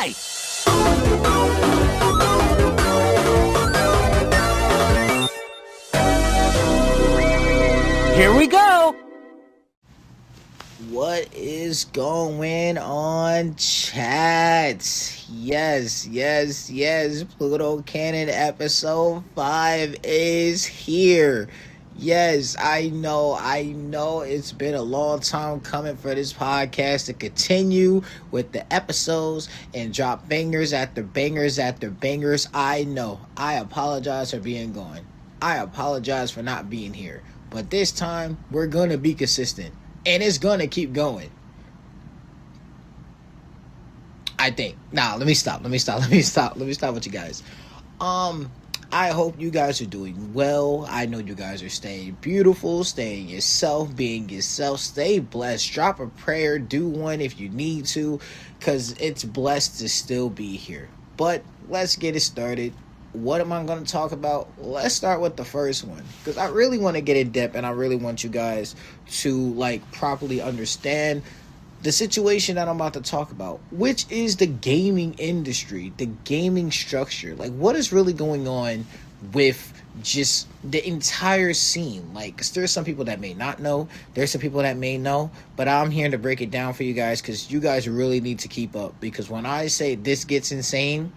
Why? Here we go. What is going on, chat? Yes. Pluto Canon episode 5 is here. Yes, I know it's been a long time coming for this podcast to continue with the episodes and drop bangers after bangers after bangers. I know. I apologize for being gone. I apologize for not being here. But this time, we're going to be consistent. And it's going to keep going. I think. Let me stop with you guys. I hope you guys are doing well. I know you guys are staying beautiful, staying yourself, being yourself. Stay blessed. Drop a prayer. Do one if you need to, because it's blessed to still be here. But let's get it started. What am I going to talk about? Let's start with the first one, because I really want to get in depth, and I really want you guys to properly understand the situation that I'm about to talk about, which is the gaming industry, the gaming structure. What is really going on with just the entire scene? 'Cause there's some people that may not know, there's some people that may know, but I'm here to break it down for you guys, because you guys really need to keep up, because when I say this gets insane,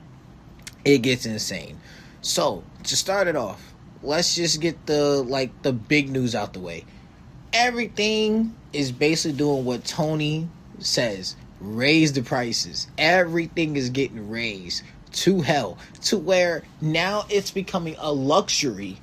it gets insane. So, to start it off, let's just get the big news out the way. Everything is basically doing what Tony says: raise the prices. Everything is getting raised to hell, to where now it's becoming a luxury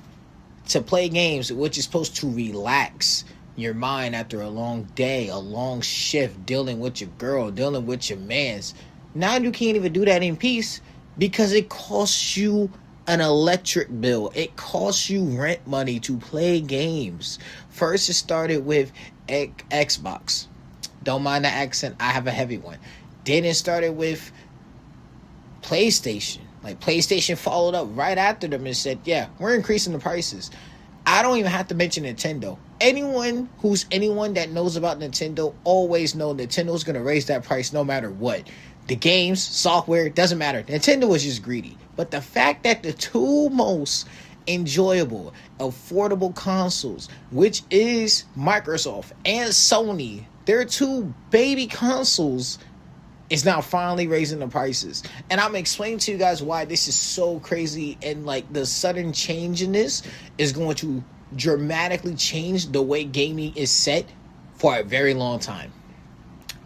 to play games, which is supposed to relax your mind after a long day, a long shift, dealing with your girl, dealing with your mans. Now you can't even do that in peace, because it costs you an electric bill. It costs you rent money to play games. First, it started with Xbox. Don't mind the accent, I have a heavy one. Then it started with PlayStation. PlayStation followed up right after them and said, yeah, we're increasing the prices. I don't even have to mention Nintendo. Anyone that knows about Nintendo always know Nintendo's going to raise that price no matter what. The games, software, doesn't matter. Nintendo was just greedy. But the fact that the two most enjoyable, affordable consoles, which is Microsoft and Sony, their two baby consoles, is now finally raising the prices. And I'm explaining to you guys why this is so crazy, and the sudden change in this is going to dramatically change the way gaming is set for a very long time.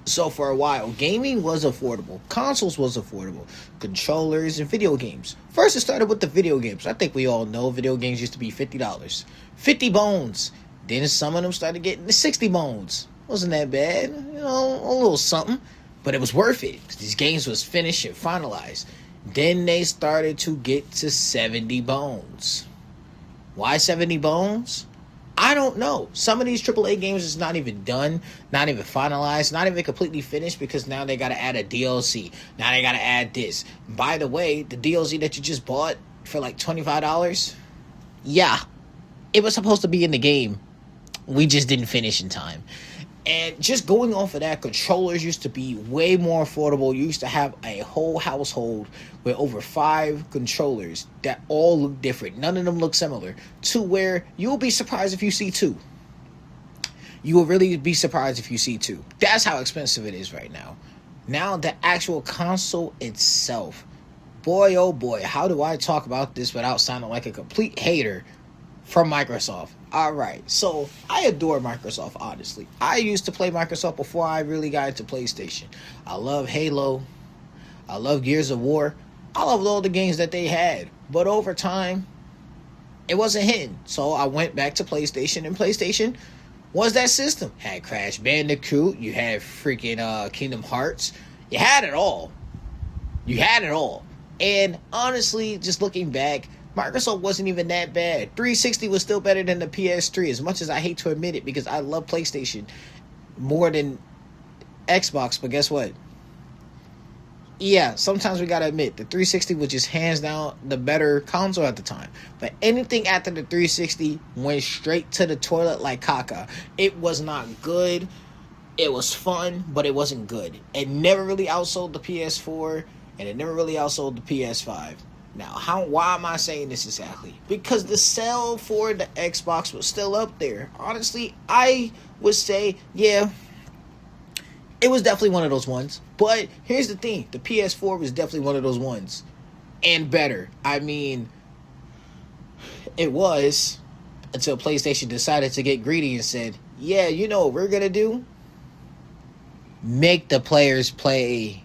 So for a while, gaming was affordable. Consoles was affordable. Controllers and video games. First, it started with the video games. I think we all know video games used to be $50. 50 bones. Then some of them started getting the 60 bones. Wasn't that bad. A little something. But it was worth it, because these games was finished and finalized. Then they started to get to 70 bones. Why 70 bones? I don't know. Some of these AAA games is not even done, not even finalized, not even completely finished, because now they got to add a DLC. Now they got to add this. By the way, the DLC that you just bought for $25, yeah, it was supposed to be in the game. We just didn't finish in time. And just going off of that, controllers used to be way more affordable. You used to have a whole household with over 5 controllers that all look different. None of them look similar. To where you'll be surprised if you see 2. You will really be surprised if you see 2. That's how expensive it is right now. Now, the actual console itself. Boy, oh boy, how do I talk about this without sounding like a complete hater from Microsoft? Alright, so I adore Microsoft, honestly. I used to play Microsoft before I really got into PlayStation. I love Halo. I love Gears of War. I loved all the games that they had. But over time, it wasn't hitting. So I went back to PlayStation, and PlayStation was that system. Had Crash Bandicoot. You had freaking Kingdom Hearts. You had it all. And honestly, just looking back, Microsoft wasn't even that bad. 360 was still better than the PS3, as much as I hate to admit it, because I love PlayStation more than Xbox. But guess what? Yeah, sometimes we gotta admit, the 360 was just hands down the better console at the time. But anything after the 360 went straight to the toilet like caca. It was not good. It was fun, but it wasn't good. It never really outsold the PS4. and it never really outsold the PS5. Now, why am I saying this exactly? Because the sale for the Xbox was still up there. Honestly, I would say, yeah, it was definitely one of those ones. But here's the thing, the PS4 was definitely one of those ones. And better. I mean, it was until PlayStation decided to get greedy and said, yeah, you know what we're going to do? Make the players pay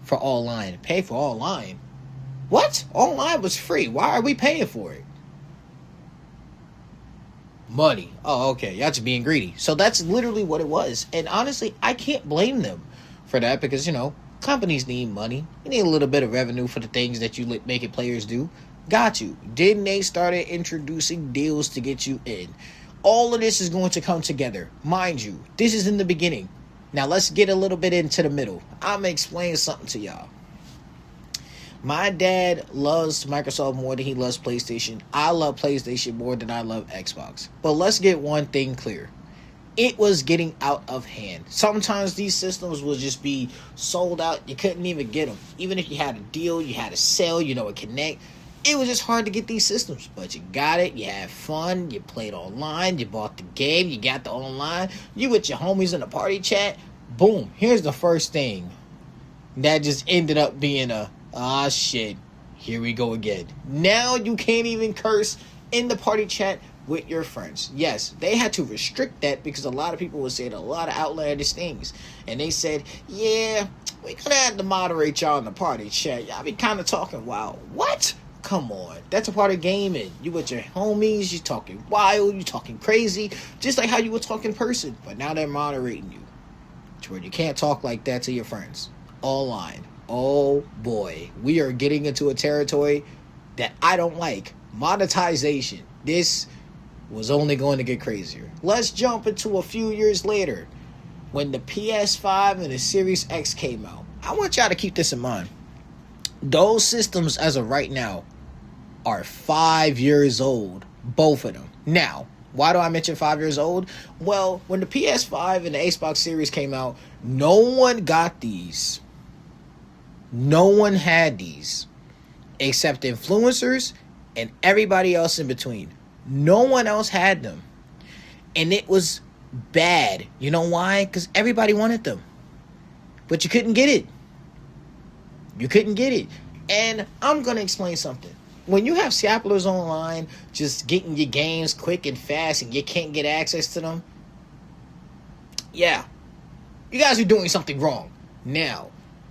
for online. Pay for online? What? Online was free. Why are we paying for it? Money. Oh, okay. Y'all just being greedy. So that's literally what it was. And honestly, I can't blame them for that because, companies need money. You need a little bit of revenue for the things that you make it players do. Got you. Then they started introducing deals to get you in. All of this is going to come together. Mind you, this is in the beginning. Now let's get a little bit into the middle. I'm going to explain something to y'all. My dad loves Microsoft more than he loves PlayStation. I love PlayStation more than I love Xbox. But let's get one thing clear. It was getting out of hand. Sometimes these systems would just be sold out. You couldn't even get them. Even if you had a deal, you had a sale, a Connect. It was just hard to get these systems. But you got it. You had fun. You played online. You bought the game. You got the online. You with your homies in the party chat. Boom. Here's the first thing. That just ended up being shit, here we go again. Now you can't even curse in the party chat with your friends. Yes, they had to restrict that because a lot of people were saying a lot of outlandish things. And they said, yeah, we're going to have to moderate y'all in the party chat. Y'all be kind of talking wild. What? Come on. That's a part of gaming. You with your homies, you talking wild, you talking crazy, just like how you would talk in person. But now they're moderating you to where you can't talk like that to your friends. Online. Oh boy, we are getting into a territory that I don't like. Monetization. This was only going to get crazier. Let's jump into a few years later when the PS5 and the Series X came out. I want y'all to keep this in mind. Those systems as of right now are 5 years old, both of them. Now, why do I mention 5 years old? Well, when the PS5 and the Xbox Series came out, no one got these. No one had these except influencers and everybody else in between. No one else had them. And it was bad. You know why? Because everybody wanted them. But you couldn't get it. You couldn't get it. And I'm going to explain something. When you have scalpers online just getting your games quick and fast and you can't get access to them, yeah, you guys are doing something wrong. Now,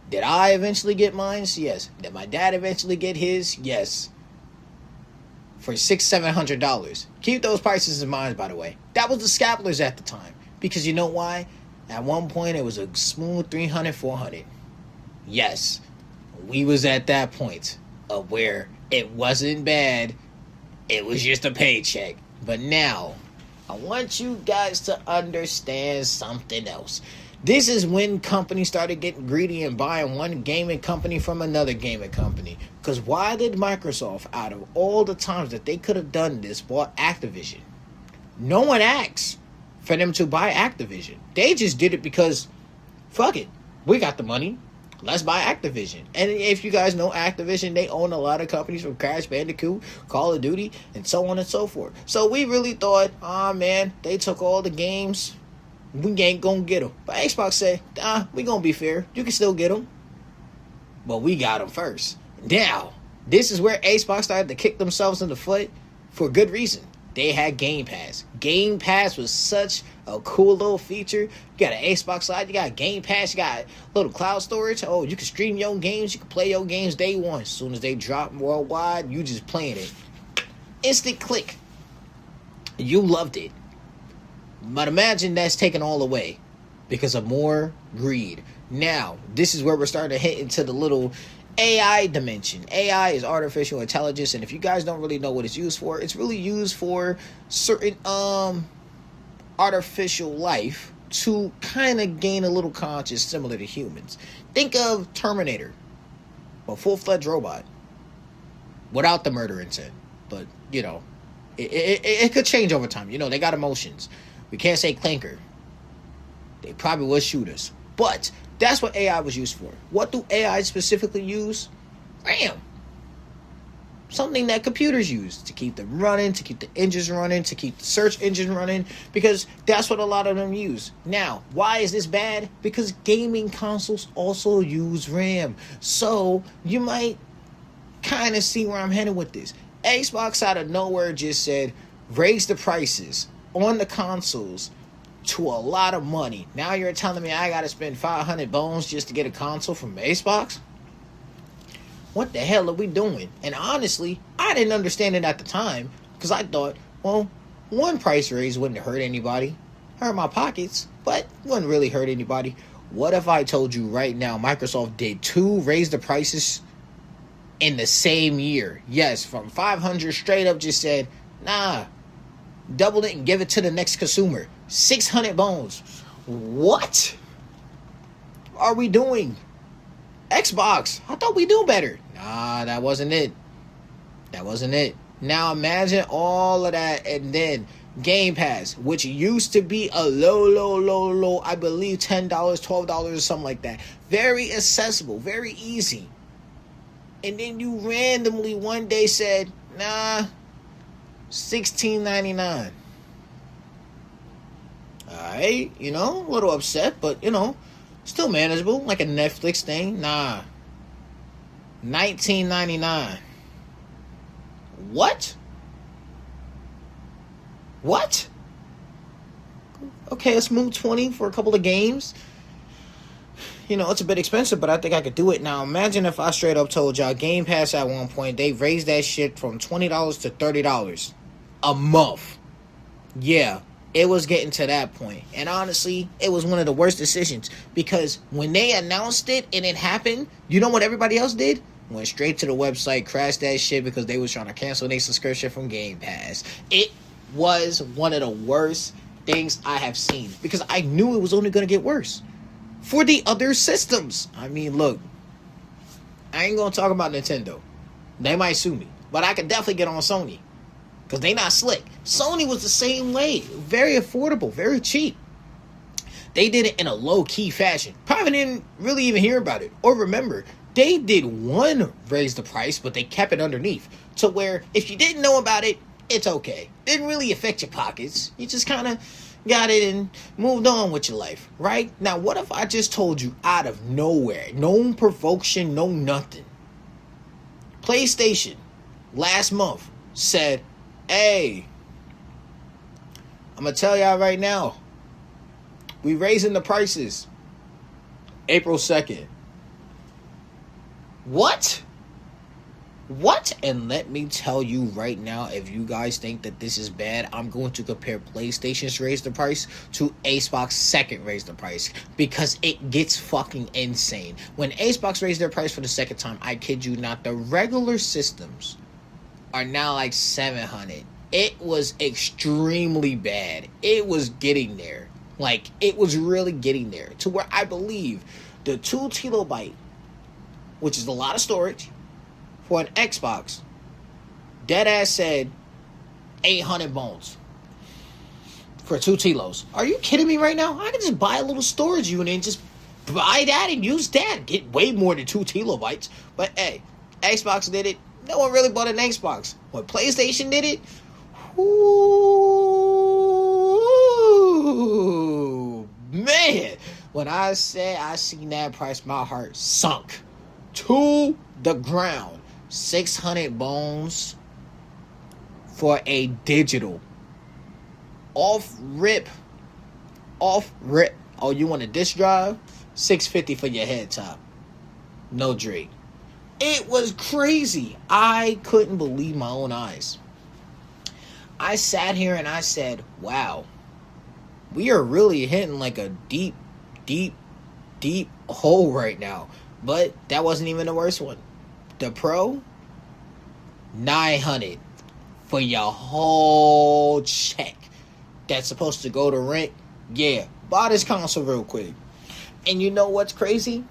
did I eventually get mine? Yes. Did my dad eventually get his? Yes. For $600-$700. Keep those prices in mind, by the way. That was the scalpers at the time. Because you know why? At one point, it was a smooth $300-$400. Yes. We was at that point of where it wasn't bad. It was just a paycheck. But now, I want you guys to understand something else. This is when companies started getting greedy and buying one gaming company from another gaming company. Because why did Microsoft, out of all the times that they could have done this, bought Activision? No one asked for them to buy Activision. They just did it because, fuck it, we got the money. Let's buy Activision. And if you guys know Activision, they own a lot of companies from Crash Bandicoot, Call of Duty, and so on and so forth. So we really thought, man, they took all the games. We ain't gonna get them. But Xbox said, we gonna be fair. You can still get them. But we got them first. Now, this is where Xbox started to kick themselves in the foot for good reason. They had Game Pass. Game Pass was such a cool little feature. You got an Xbox Live, you got Game Pass, you got little cloud storage. Oh, you can stream your games, you can play your games day one. As soon as they drop worldwide, you just playing it. Instant click. You loved it. But imagine that's taken all away because of more greed. Now, this is where we're starting to hit into the little AI dimension. AI is artificial intelligence, and if you guys don't really know what it's used for, it's really used for certain artificial life to kind of gain a little conscience similar to humans. Think of Terminator, a full-fledged robot without the murder intent. But, it could change over time. They got emotions. We can't say Clanker. They probably would shoot us. But That's what AI was used for. What do AI specifically use? RAM. Something that computers use to keep them running, to keep the engines running, to keep the search engine running, because that's what a lot of them use. Now, why is this bad? Because gaming consoles also use RAM. So you might kind of see where I'm headed with this. Xbox out of nowhere just said, raise the prices on the consoles to a lot of money. Now you're telling me I gotta spend 500 bones just to get a console from Xbox? What the hell are we doing? And honestly, I didn't understand it at the time, because I thought, well, one price raise wouldn't hurt anybody. Hurt my pockets, but wouldn't really hurt anybody. What if I told you right now Microsoft did 2 raise the prices in the same year? Yes, from 500 straight up just said, nah, double it and give it to the next consumer. 600 bones. What are we doing? Xbox, I thought we knew better. Nah, that wasn't it. That wasn't it. Now imagine all of that, and then Game Pass, which used to be a low, I believe $10, $12 or something like that. Very accessible, very easy. And then you randomly one day said, nah, $16.99. Alright, a little upset, but, still manageable, like a Netflix thing. Nah. $19.99. What? What? Okay, let's move 20 for a couple of games. It's a bit expensive, but I think I could do it. Now, imagine if I straight up told y'all Game Pass at one point, they raised that shit from $20 to $30 a month. Yeah. It was getting to that point. And honestly, it was one of the worst decisions. Because when they announced it and it happened, you know what everybody else did? Went straight to the website, crashed that shit because they was trying to cancel their subscription from Game Pass. It was one of the worst things I have seen. Because I knew it was only going to get worse. For the other systems. I mean, look. I ain't going to talk about Nintendo. They might sue me. But I could definitely get on Sony. Because they not slick. Sony was the same way. Very affordable. Very cheap. They did it in a low-key fashion. Probably didn't really even hear about it. Or remember, they did one raise the price, but they kept it underneath. To where, if you didn't know about it, it's okay. Didn't really affect your pockets. You just kind of got it and moved on with your life. Right? Now, what if I just told you out of nowhere, no provocation, no nothing, PlayStation, last month, said, hey, I'm going to tell y'all right now, we raising the prices April 2nd. What? What? And let me tell you right now, if you guys think that this is bad, I'm going to compare PlayStation's raise the price to Xbox second raise the price, because it gets fucking insane. When Xbox raised their price for the second time, I kid you not, the regular systems are now like 700. It was extremely bad. It was getting there. Like, it was really getting there. To where I believe the 2 kilobyte, which is a lot of storage, for an Xbox, deadass said 800 bones for 2 kilos. Are you kidding me right now? I can just buy a little storage unit and just buy that and use that. Get way more than 2 kilobytes. But hey, Xbox did it. No one really bought an Xbox. When PlayStation did it, ooh, man. When I said I seen that price, my heart sunk to the ground. 600 bones for a digital. Off rip. Oh, you want a disc drive? $650 for your head top. No Drake. It was crazy. I couldn't believe my own eyes. I sat here and I said, wow, we are really hitting like a deep hole right now. But that wasn't even the worst one. The Pro, $900 for your whole check. That's supposed to go to rent. Yeah, buy this console real quick. And you know what's crazy?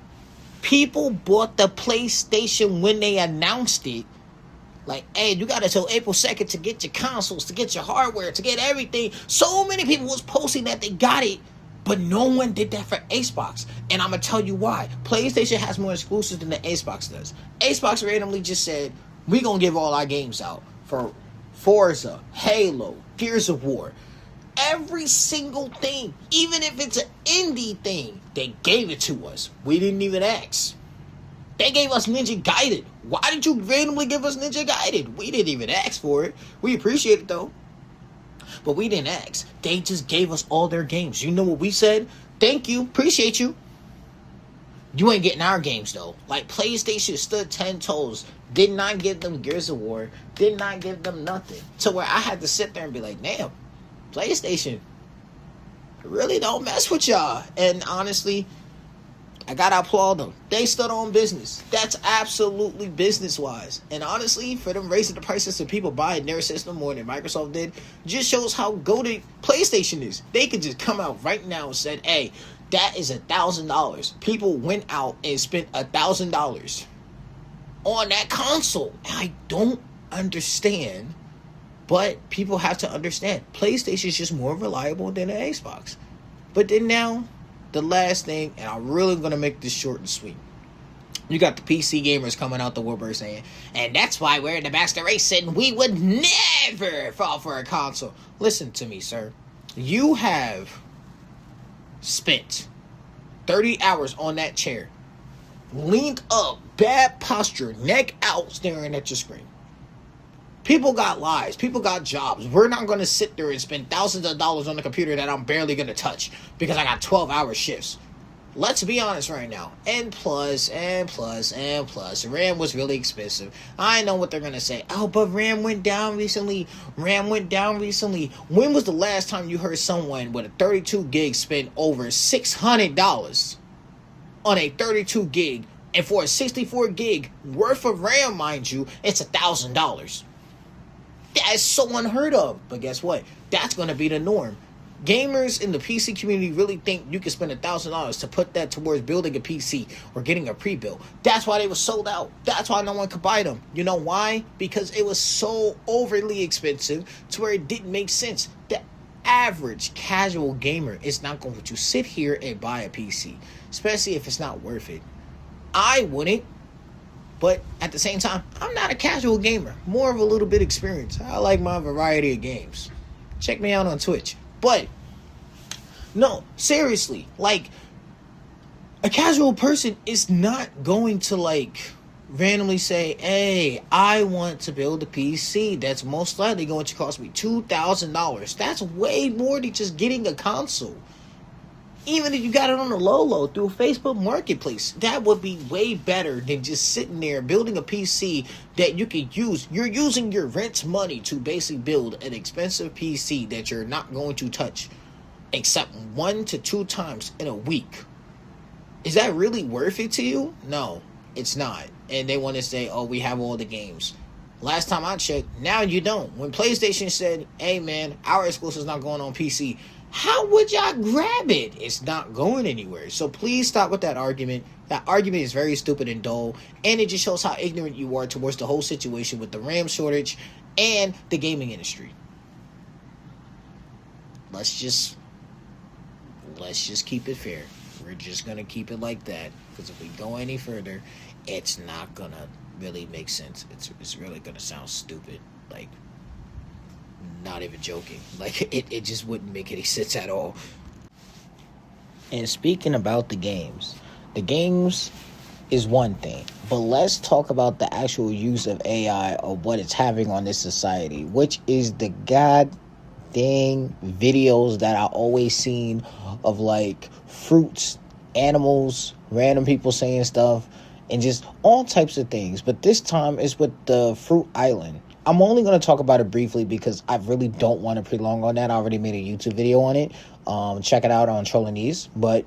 People bought the PlayStation when they announced it. Like, hey, you got until April 2nd to get your consoles, to get your hardware, to get everything. So many people was posting that they got it But no one did that for Xbox. And I'm going to tell you why. PlayStation has more exclusives than the Xbox does. Xbox randomly just said, we going to give all our games out for Forza, Halo, Gears of War. Every single thing, even if it's an indie thing, they gave it to us. We didn't even ask. They gave us Ninja Gaiden. Why did you randomly give us Ninja Gaiden? We didn't even ask for it. We appreciate it though. But we didn't ask. They just gave us all their games. You know what we said? Thank you. Appreciate you. You ain't getting our games though. Like PlayStation stood 10 toes. Did not give them Gears of War. Did not give them nothing. To where I had to sit there and be like, damn, PlayStation really don't mess with y'all. And honestly, I gotta applaud them. They stood on business. That's absolutely business-wise. And honestly, for them raising the prices to people buying their system more than Microsoft did, just shows how goated PlayStation is. They could just come out right now and said, hey, that is $1,000. People went out and spent $1,000 on that console. And I don't understand, but people have to understand. PlayStation is just more reliable than an Xbox. But then now, the last thing, and I'm really going to make this short and sweet. You got the PC gamers coming out the woodwork saying, and that's why we're in the master race and we would never fall for a console. Listen to me, sir. You have spent 30 hours on that chair, leaned up, bad posture, neck out, staring at your screen. People got lives. People got jobs. We're not going to sit there and spend thousands of dollars on the computer that I'm barely going to touch because I got 12-hour shifts. Let's be honest right now. And plus. RAM was really expensive. I know what they're going to say. Oh, but RAM went down recently. When was the last time you heard someone with a 32 gig spend over $600 on a 32 gig? And for a 64 gig worth of RAM, mind you, it's $1,000. That's so unheard of. But guess what? That's going to be the norm. Gamers in the PC community really think you can spend $1,000 to put that towards building a PC or getting a pre-built. That's why they were sold out. That's why no one could buy them. You know why? Because it was so overly expensive to where it didn't make sense. The average casual gamer is not going to sit here and buy a PC, especially if it's not worth it. I wouldn't. But at the same time, I'm not a casual gamer. More of a little bit experience. I like my variety of games. Check me out on Twitch. But, no, seriously. Like, a casual person is not going to, like, randomly say, hey, I want to build a PC that's most likely going to cost me $2,000. That's way more than just getting a console. Even if you got it on the low through Facebook Marketplace, that would be way better than just sitting there building a PC that you could use. You're using your rent money to basically build an expensive PC that you're not going to touch except 1 to 2 times in a week. Is that really worth it to you? No, it's not. And they want to say, oh, we have all the games. Last time I checked, now you don't. When PlayStation said, hey man, our exclusive's not going on PC, how would y'all grab it? It's not going anywhere. So please stop with that argument. That argument is very stupid and dull. And it just shows how ignorant you are towards the whole situation with the RAM shortage and the gaming industry. Let's just keep it fair. We're just going to keep it like that. Because if we go any further, it's not going to really make sense. It's really going to sound stupid. Like, not even joking. Like, it just wouldn't make any sense at all. And speaking about the games is one thing, but let's talk about the actual use of AI or what it's having on this society, which is the god dang videos that I always seen of like fruits, animals, random people saying stuff, and just all types of things. But this time it's with the Fruit Island. I'm only going to talk about it briefly because I really don't want to prolong on that. I already made a YouTube video on it. Check it out on Trolling These. But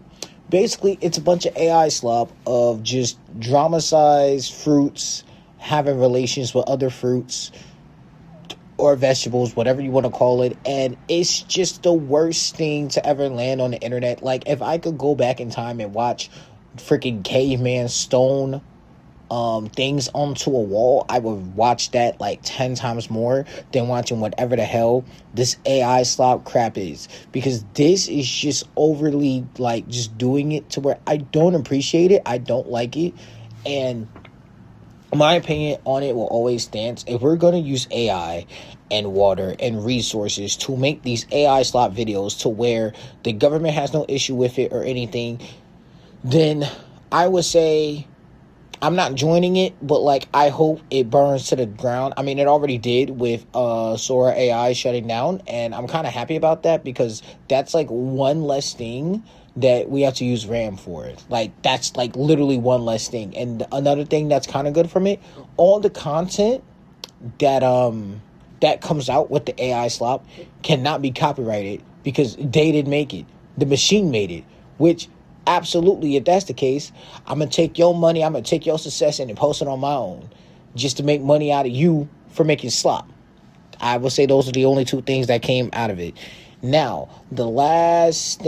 basically, it's a bunch of AI slop of just dramatized fruits having relations with other fruits or vegetables, whatever you want to call it. And it's just the worst thing to ever land on the internet. Like, if I could go back in time and watch freaking Caveman Stone things onto a wall, I would watch that like 10 times more than watching whatever the hell this AI slop crap is, because this is just overly like just doing it to where I don't appreciate it. I don't like it. And my opinion on it will always stand. If we're going to use AI and water and resources to make these AI slop videos to where the government has no issue with it or anything, then I would say I'm not joining it, but like I hope it burns to the ground. I mean, it already did with Sora AI shutting down, and I'm kind of happy about that, because that's like one less thing that we have to use RAM for. Like that's like literally one less thing. And another thing that's kind of good from it, all the content that that comes out with the AI slop cannot be copyrighted, because they didn't make it. The machine made it, which absolutely, if that's the case, I'm going to take your money, I'm going to take your success and post it on my own just to make money out of you for making slop. I would say those are the only two things that came out of it. Now, the last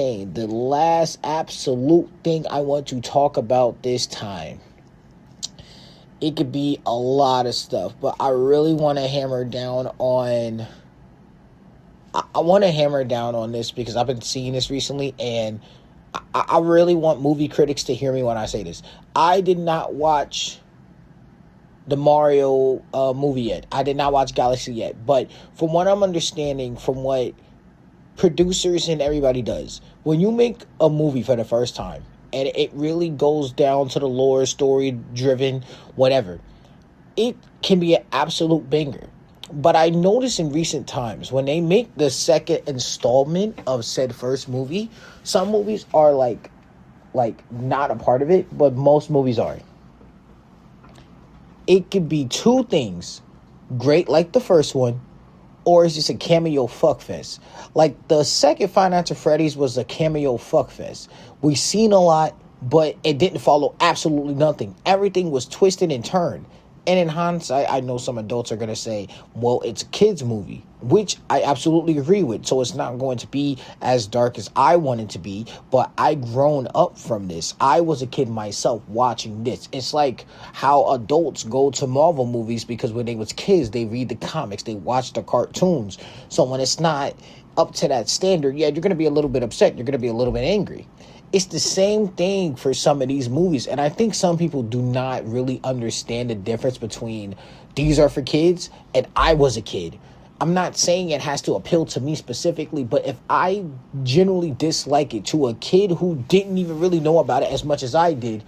absolute thing I want to talk about this time. It could be a lot of stuff, but I really want to hammer down on... I want to hammer down on this because I've been seeing this recently, and I really want movie critics to hear me when I say this. I did not watch the Mario movie yet. I did not watch Galaxy yet. But from what I'm understanding, from what producers and everybody does, when you make a movie for the first time, and it really goes down to the lore, story-driven, whatever, it can be an absolute banger. But I noticed in recent times, when they make the second installment of said first movie, some movies are like not a part of it, but most movies are. It could be two things: great like the first one, or it's just a cameo fuckfest. Like the second Five Nights at Freddy's was a cameo fuckfest. We seen a lot, but it didn't follow absolutely nothing. Everything was twisted and turned. And in hindsight, I know some adults are going to say, well, it's a kid's movie, which I absolutely agree with. So it's not going to be as dark as I want it to be, but I grown up from this. I was a kid myself watching this. It's like how adults go to Marvel movies because when they was kids, they read the comics, they watch the cartoons. So when it's not up to that standard, yeah, you're going to be a little bit upset. You're going to be a little bit angry. It's the same thing for some of these movies. And I think some people do not really understand the difference between these are for kids and I was a kid. I'm not saying it has to appeal to me specifically, but if I generally dislike it to a kid who didn't even really know about it as much as I did,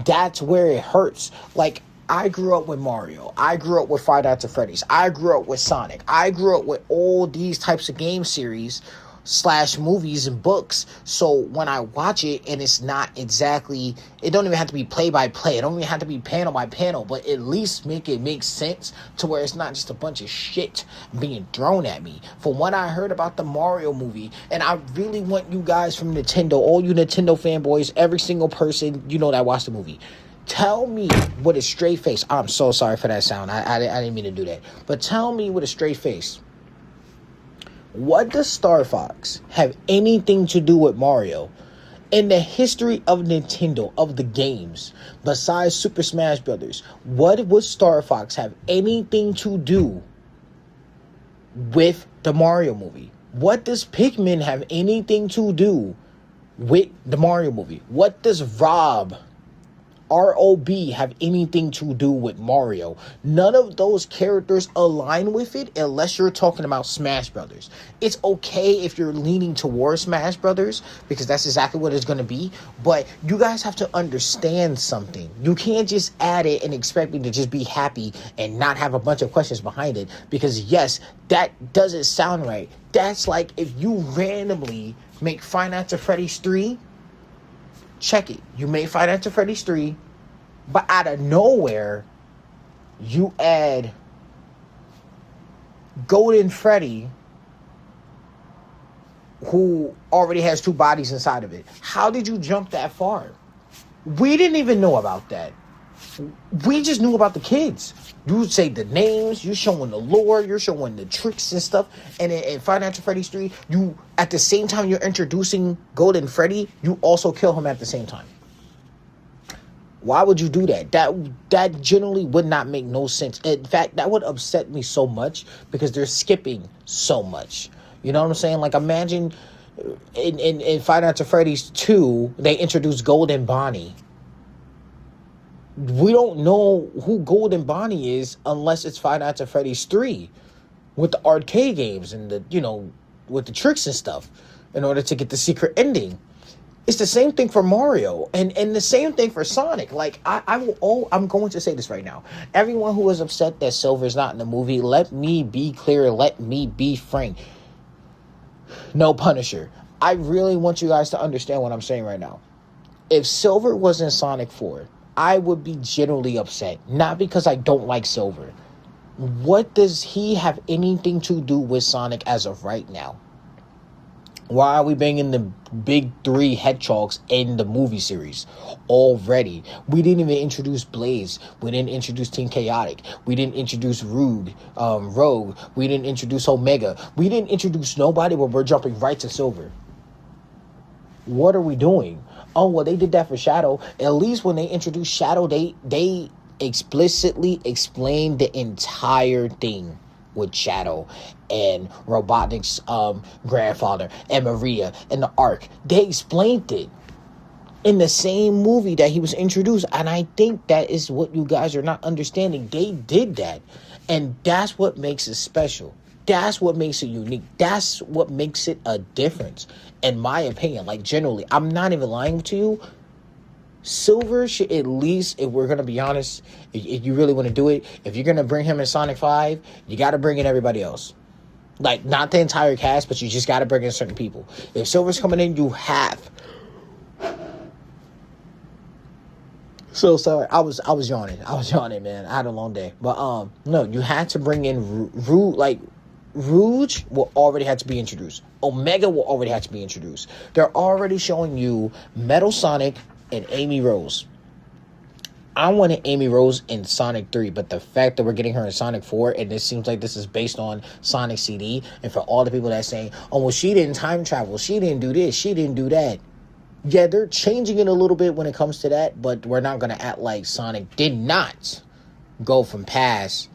that's where it hurts. Like, I grew up with Mario. I grew up with Five Nights at Freddy's. I grew up with Sonic. I grew up with all these types of game series / movies and books. So when I watch it and it's not exactly, it don't even have to be play by play, it don't even have to be panel by panel, but at least make it make sense to where it's not just a bunch of shit being thrown at me. From what I heard about the Mario movie, and I really want you guys from Nintendo, all you Nintendo fanboys, every single person you know that watched the movie, tell me with a straight face. I'm so sorry for that sound. I didn't mean to do that. But tell me with a straight face, what does Star Fox have anything to do with Mario? In the history of Nintendo, of the games, besides Super Smash Brothers, what would Star Fox have anything to do with the Mario movie? What does Pikmin have anything to do with the Mario movie? What does Rob have anything to do with Mario? None of those characters align with it unless you're talking about Smash Brothers. It's okay if you're leaning towards Smash Brothers because that's exactly what it's going to be, but you guys have to understand something. You can't just add it and expect me to just be happy and not have a bunch of questions behind it, because yes, that doesn't sound right. That's like if you randomly make Five Nights at Freddy's 3. Check it. You may Five Nights at Freddy's 3, but out of nowhere, you add Golden Freddy, who already has 2 bodies inside of it. How did you jump that far? We didn't even know about that. We just knew about the kids. You say the names, you're showing the lore, you're showing the tricks and stuff. And in Five Nights at Freddy's 3, you, at the same time you're introducing Golden Freddy, you also kill him at the same time. Why would you do that? That generally would not make no sense. In fact, that would upset me so much because they're skipping so much. You know what I'm saying? Like, imagine in Five Nights at Freddy's 2, they introduced Golden Bonnie. We don't know who Golden Bonnie is unless it's Five Nights at Freddy's 3 with the arcade games and with the tricks and stuff in order to get the secret ending. It's the same thing for Mario and the same thing for Sonic. Like, I'm going to say this right now. Everyone who is upset that Silver's not in the movie, let me be clear. Let me be frank. No Punisher. I really want you guys to understand what I'm saying right now. If Silver was in Sonic 4, I would be genuinely upset. Not because I don't like Silver. What does he have anything to do with Sonic as of right now? Why are we bringing the big three hedgehogs in the movie series already? We didn't even introduce Blaze. We didn't introduce Team Chaotic. We didn't introduce Rogue. We didn't introduce Omega. We didn't introduce nobody, but we're jumping right to Silver. What are we doing? Oh, well, they did that for Shadow. At least when they introduced Shadow, they explicitly explained the entire thing with Shadow and Robotnik's grandfather and Maria and the Ark. They explained it in the same movie that he was introduced, and I think that is what you guys are not understanding. They did that, and that's what makes it special. That's what makes it unique. That's what makes it a difference, in my opinion. Like, generally, I'm not even lying to you. Silver should at least, if we're going to be honest, if you really want to do it, if you're going to bring him in Sonic 5, you got to bring in everybody else. Like, not the entire cast, but you just got to bring in certain people. If Silver's coming in, you have. So sorry, I was yawning. I was yawning, man. I had a long day. But no, you had to bring in Rouge will already have to be introduced. Omega will already have to be introduced. They're already showing you Metal Sonic and Amy Rose. I wanted Amy Rose in Sonic 3, but the fact that we're getting her in Sonic 4, and it seems like this is based on Sonic CD, and for all the people that are saying, oh, well, she didn't time travel, she didn't do this, she didn't do that. Yeah, they're changing it a little bit when it comes to that, but we're not going to act like Sonic did not go from past,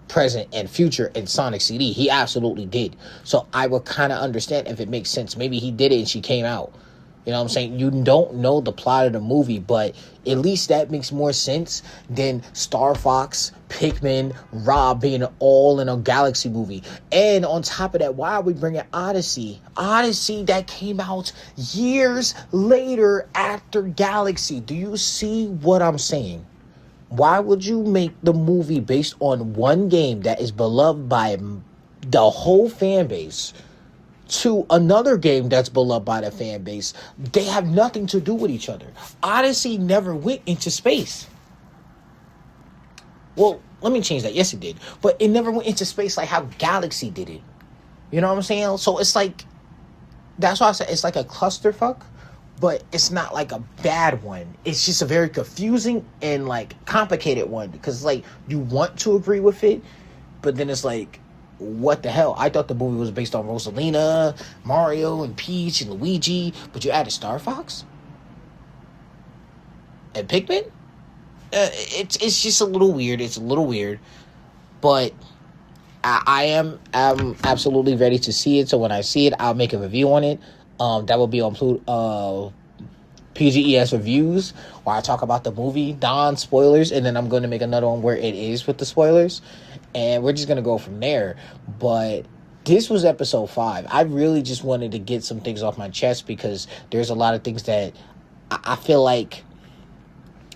present, and future in Sonic CD. He absolutely did. So I would kind of understand if it makes sense. Maybe he did it and she came out. You know what I'm saying? You don't know the plot of the movie, but at least that makes more sense than Star Fox, Pikmin, Rob being all in a Galaxy movie. And on top of that, why are we bringing Odyssey? Odyssey that came out years later after Galaxy. Do you see what I'm saying? Why would you make the movie based on one game that is beloved by the whole fan base to another game that's beloved by the fan base? They have nothing to do with each other. Odyssey never went into space. Well, let me change that. Yes, it did. But it never went into space like how Galaxy did it. You know what I'm saying? So it's like, that's why I said it's like a clusterfuck, but it's not like a bad one. It's just a very confusing and like complicated one, because like you want to agree with it, but then it's like, what the hell? I thought the movie was based on Rosalina, Mario, and Peach, and Luigi, but you added Star Fox? And Pikmin? It's just a little weird. It's a little weird. But I am absolutely ready to see it. So when I see it, I'll make a review on it. That will be on PGES Reviews, where I talk about the movie, non-spoilers, and then I'm going to make another one where it is with the spoilers. And we're just going to go from there. But this was episode 5. I really just wanted to get some things off my chest, because there's a lot of things that I feel like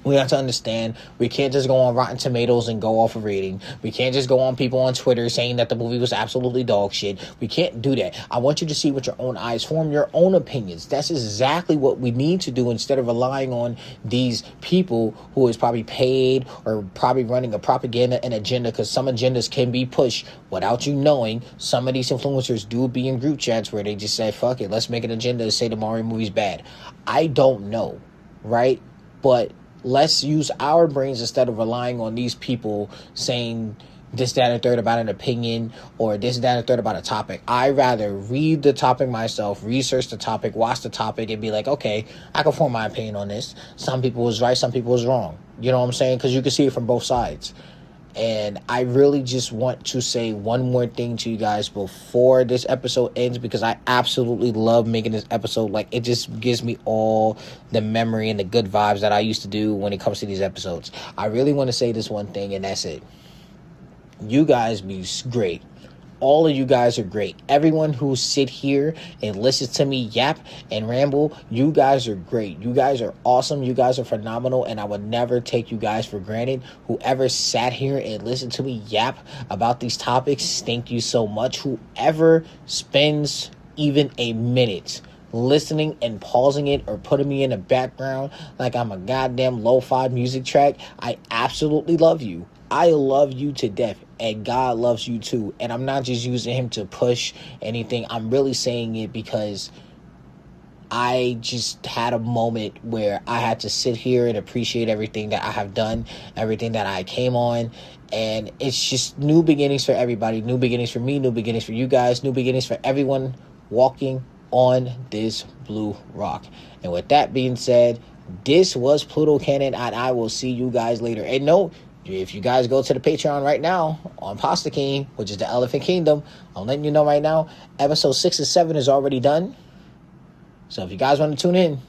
we have to understand. We can't just go on Rotten Tomatoes and go off a rating. We can't just go on people on Twitter saying that the movie was absolutely dog shit. We can't do that. I want you to see with your own eyes, form your own opinions. That's exactly what we need to do, instead of relying on these people who is probably paid or probably running a propaganda and agenda, because some agendas can be pushed without you knowing. Some of these influencers do be in group chats where they just say, fuck it, let's make an agenda to say the Mario movie's bad. I don't know, right? But let's use our brains instead of relying on these people saying this, that, and third about an opinion, or this, that, and third about a topic. I rather read the topic myself, research the topic, watch the topic, and be like, okay, I can form my opinion on this. Some people was right, some people was wrong. You know what I'm saying? Because you can see it from both sides. And I really just want to say one more thing to you guys before this episode ends, because I absolutely love making this episode. Like, it just gives me all the memory and the good vibes that I used to do when it comes to these episodes. I really want to say this one thing, and that's it. You guys be great. All of you guys are great. Everyone who sit here and listens to me yap and ramble, you guys are great. You guys are awesome. You guys are phenomenal, and I would never take you guys for granted. Whoever sat here and listened to me yap about these topics, thank you so much. Whoever spends even a minute listening and pausing it or putting me in the background like I'm a goddamn lo-fi music track, I absolutely love you. I love you to death, and God loves you too. And I'm not just using him to push anything. I'm really saying it because I just had a moment where I had to sit here and appreciate everything that I have done, everything that I came on. And it's just new beginnings for everybody. New beginnings for me, new beginnings for you guys, new beginnings for everyone walking on this blue rock. And with that being said, this was Pluto Cannon, and I will see you guys later. And no, if you guys go to the Patreon right now on Pasta King, which is the Elephant Kingdom, I'm letting you know right now, episode 6 and 7 is already done. So if you guys want to tune in,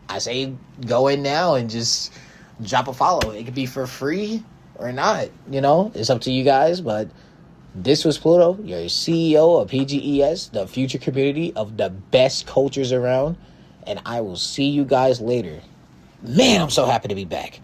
I say go in now and just drop a follow. It could be for free or not, you know, it's up to you guys. But this was Pluto, your CEO of PGES, the future community of the best cultures around. And I will see you guys later. Man, I'm so happy to be back.